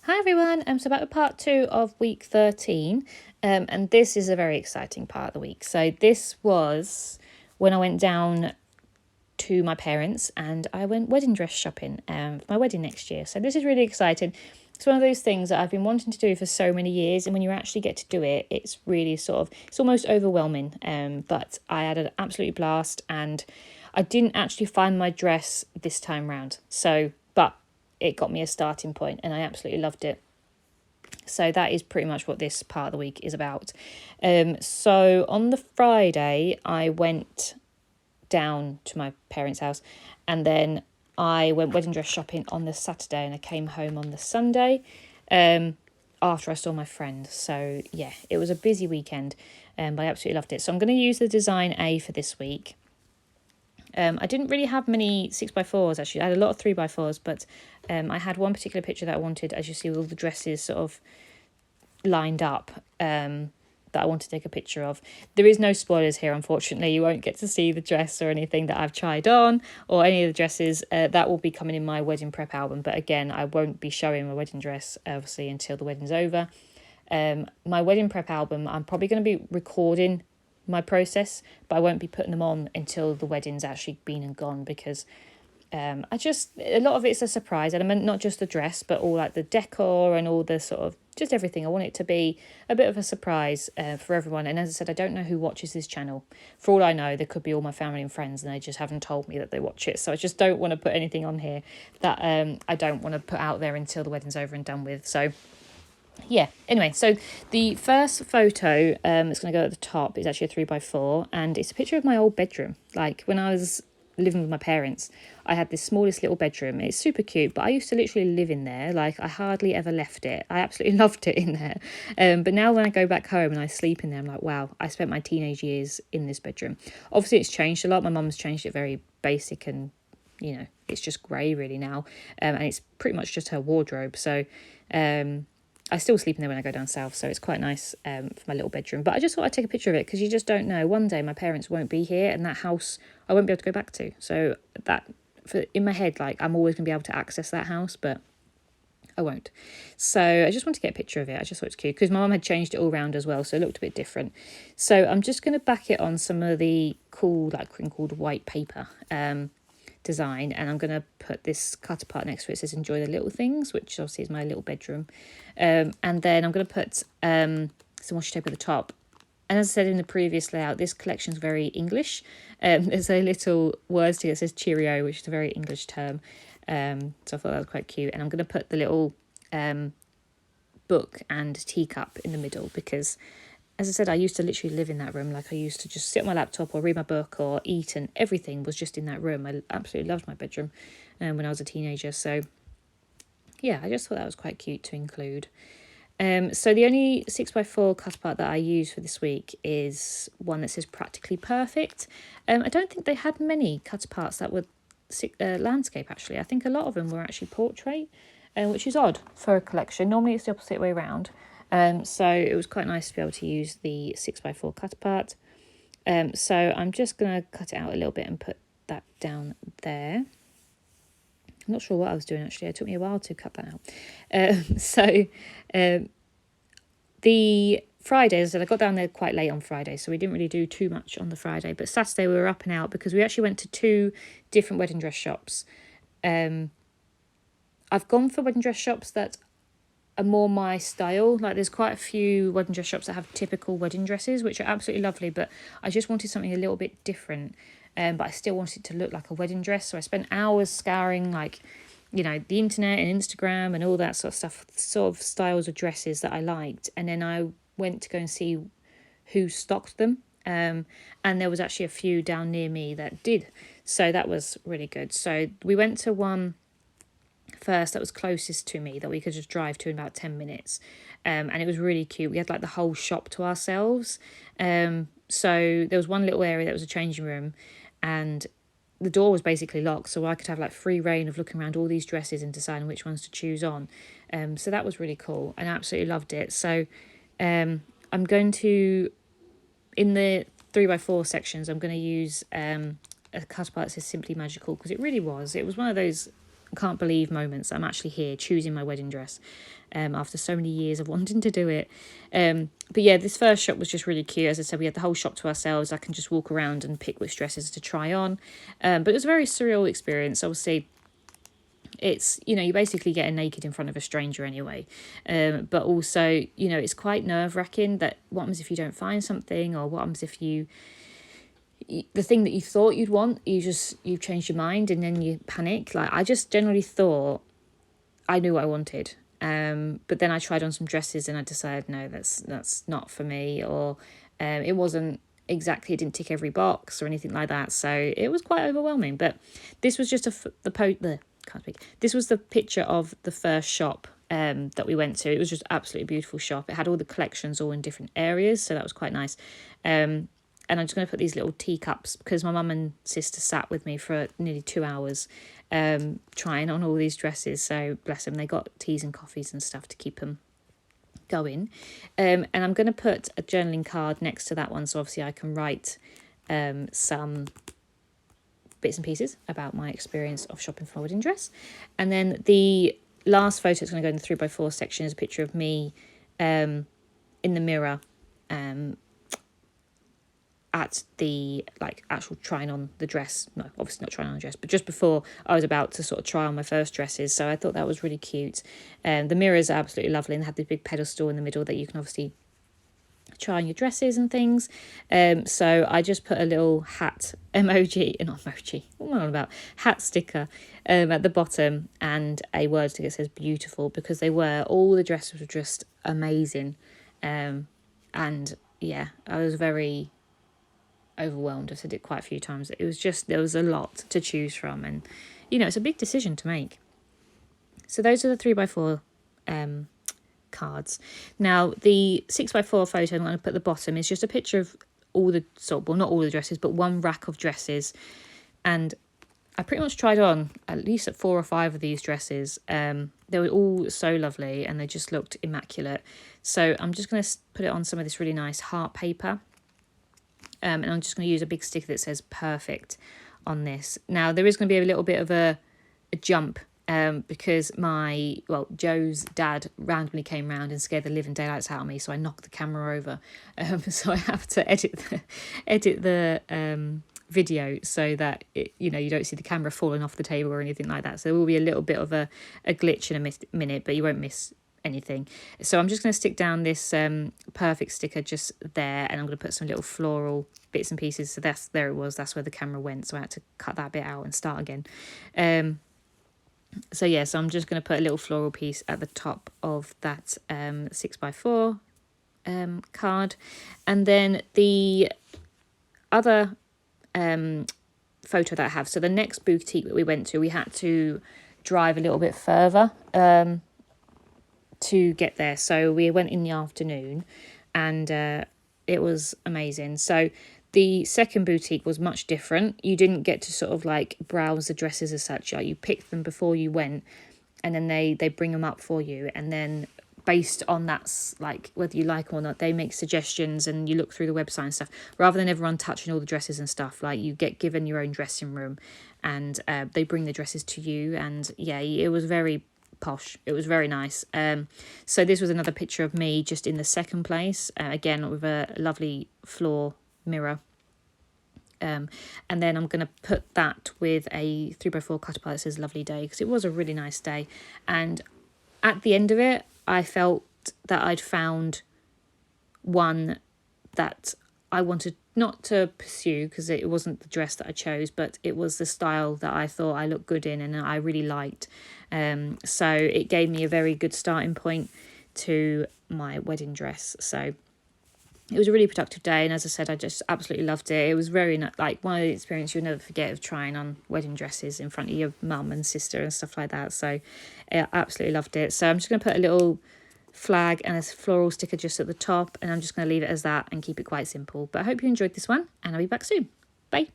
Hi everyone, so back with part 2 of week 13, and this is a very exciting part of the week. So this was when I went down to my parents and I went wedding dress shopping for my wedding next year. So this is really exciting. It's one of those things that I've been wanting to do for so many years, and when you actually get to do it, it's really it's almost overwhelming, but I had an absolute blast, and I didn't actually find my dress this time round. But it got me a starting point and I absolutely loved it. So that is pretty much what this part of the week is about. So on the Friday, I went down to my parents' house, and then I went wedding dress shopping on the Saturday, and I came home on the Sunday after I saw my friend. So yeah, it was a busy weekend, but I absolutely loved it. So I'm going to use the design A for this week. I didn't really have many 6x4s actually. I had a lot of 3x4s, but I had one particular picture that I wanted, as you see, with all the dresses sort of lined up, that I want to take a picture of. There is no spoilers here, unfortunately. You won't get to see the dress or anything that I've tried on or any of the dresses. That will be coming in my wedding prep album, but again, I won't be showing my wedding dress obviously until the wedding's over. My wedding prep album, I'm probably going to be recording my process, but I won't be putting them on until the wedding's actually been and gone, because a lot of it's a surprise element, not just the dress, but all like the decor and all the sort of just everything. I want it to be a bit of a surprise for everyone. And as I said, I don't know who watches this channel. For all I know, there could be all my family and friends, and they just haven't told me that they watch it. So I just don't want to put anything on here that I don't want to put out there until the wedding's over and done with. So yeah, anyway, so the first photo it's going to go at the top is actually a 3x4, and it's a picture of my old bedroom. Like when I was living with my parents, I had this smallest little bedroom. It's super cute, but I used to literally live in there. Like I hardly ever left it. I absolutely loved it in there. But now when I go back home and I sleep in there, I'm like, wow, I spent my teenage years in this bedroom. Obviously it's changed a lot. My mum's changed it very basic, and it's just grey really now, and it's pretty much just her wardrobe. So I still sleep in there when I go down south, so it's quite nice for my little bedroom. But I just thought I'd take a picture of it, because you just don't know. One day my parents won't be here, and that house I won't be able to go back to. So in my head, like I'm always going to be able to access that house, but I won't. So I just want to get a picture of it. I just thought it's cute, because my mum had changed it all round as well, so it looked a bit different. So I'm just going to back it on some of the cool, like crinkled white paper design, and I'm going to put this cut apart next to it. It says enjoy the little things, which obviously is my little bedroom, and then I'm going to put some washi tape at the top. And as I said in the previous layout, this collection is very English. There's a little words here that says cheerio, which is a very English term, so I thought that was quite cute. And I'm going to put the little book and teacup in the middle, because as I said, I used to literally live in that room. Like I used to just sit on my laptop or read my book or eat, and everything was just in that room. I absolutely loved my bedroom when I was a teenager. So yeah, I just thought that was quite cute to include. So the only 6x4 cut apart that I use for this week is one that says practically perfect. I don't think they had many cut aparts that were landscape actually. I think a lot of them were actually portrait, which is odd for a collection. Normally it's the opposite way around. So it was quite nice to be able to use the 6x4 cut apart. So I'm just going to cut it out a little bit and put that down there. I'm not sure what I was doing actually. It took me a while to cut that out. The Friday, as I said, I got down there quite late on Friday, so we didn't really do too much on the Friday. But Saturday we were up and out, because we actually went to 2 different wedding dress shops. I've gone for wedding dress shops that are more my style. Like there's quite a few wedding dress shops that have typical wedding dresses, which are absolutely lovely, but I just wanted something a little bit different. But I still wanted it to look like a wedding dress. So I spent hours scouring the internet and Instagram and all that sort of stuff, sort of styles of dresses that I liked. And then I went to go and see who stocked them. And there was actually a few down near me that did. So that was really good. So we went to one first that was closest to me that we could just drive to in about 10 minutes. And it was really cute. We had like the whole shop to ourselves. So there was one little area that was a changing room, and the door was basically locked, so I could have like free reign of looking around all these dresses and deciding which ones to choose on. So that was really cool, and I absolutely loved it. So I'm going to, in the 3x4 sections, I'm going to use a cut apart that says simply magical, because it really was. It was one of those can't believe moments. I'm actually here choosing my wedding dress after so many years of wanting to do it. But yeah, this first shop was just really cute. As I said, we had the whole shop to ourselves. I can just walk around and pick which dresses to try on. But it was a very surreal experience. Obviously, it's, you know, you're basically getting naked in front of a stranger anyway. But also, you know, it's quite nerve-wracking that what happens if you don't find something, or what happens if the thing that you thought you'd want, you've changed your mind and then you panic. Like, I just generally thought I knew what I wanted. But then I tried on some dresses and I decided, no, that's not for me. Or it wasn't exactly, it didn't tick every box or anything like that. So it was quite overwhelming. But this was just can't speak. This was the picture of the first shop that we went to. It was just absolutely beautiful shop. It had all the collections all in different areas, so that was quite nice. And I'm just going to put these little teacups, because my mum and sister sat with me for nearly 2 hours trying on all these dresses. So bless them, they got teas and coffees and stuff to keep them going. And I'm going to put a journaling card next to that one, so obviously I can write some bits and pieces about my experience of shopping for my wedding dress. And then the last photo that's going to go in the 3x4 section is a picture of me in the mirror at the actual trying on the dress. No, obviously not trying on the dress, but just before I was about to sort of try on my first dresses. So I thought that was really cute. The mirrors are absolutely lovely, and they have this big pedestal in the middle that you can obviously try on your dresses and things. So I just put a little hat what am I on about? Hat sticker at the bottom, and a word sticker that says beautiful, because all the dresses were just amazing. And yeah, I was very overwhelmed. I've said it quite a few times. There was a lot to choose from, and you know, it's a big decision to make. So those are the 3x4 cards. Now the 6x4 photo I'm going to put at the bottom is just a picture of not all the dresses, but one rack of dresses, and I pretty much tried on at least 4 or 5 of these dresses. They were all so lovely and they just looked immaculate. So I'm just going to put it on some of this really nice heart paper. And I'm just going to use a big sticker that says perfect on this. Now, there is going to be a little bit of a jump because Joe's dad randomly came round and scared the living daylights out of me, so I knocked the camera over. So I have to edit the video so that you don't see the camera falling off the table or anything like that. So there will be a little bit of a glitch in a minute, but you won't miss anything. So I'm just going to stick down this perfect sticker just there, and I'm going to put some little floral bits and pieces. So that's where the camera went, so I had to cut that bit out and start again. So I'm just going to put a little floral piece at the top of that 6x4 card. And then the other photo that I have, so the next boutique that we went to, we had to drive a little bit further to get there. So we went in the afternoon, and it was amazing. So the second boutique was much different. You didn't get to sort of browse the dresses as such. You picked them before you went, and then they bring them up for you, and then based on that, whether you like them or not, they make suggestions, and you look through the website and stuff, rather than everyone touching all the dresses and stuff. You get given your own dressing room, and they bring the dresses to you. And yeah, it was very posh. It was very nice. So this was another picture of me just in the second place, again with a lovely floor mirror. And then I'm going to put that with a 3x4 cut apart that says lovely day, because it was a really nice day. And at the end of it, I felt that I'd found one that I wanted not to pursue, because it wasn't the dress that I chose, but it was the style that I thought I looked good in and I really liked. So it gave me a very good starting point to my wedding dress. So it was a really productive day, and as I said, I just absolutely loved it. It was very one of the experiences you'll never forget, of trying on wedding dresses in front of your mum and sister and stuff like that. So I absolutely loved it. So I'm just going to put a little flag and a floral sticker just at the top, and I'm just going to leave it as that and keep it quite simple. But I hope you enjoyed this one, and I'll be back soon. Bye.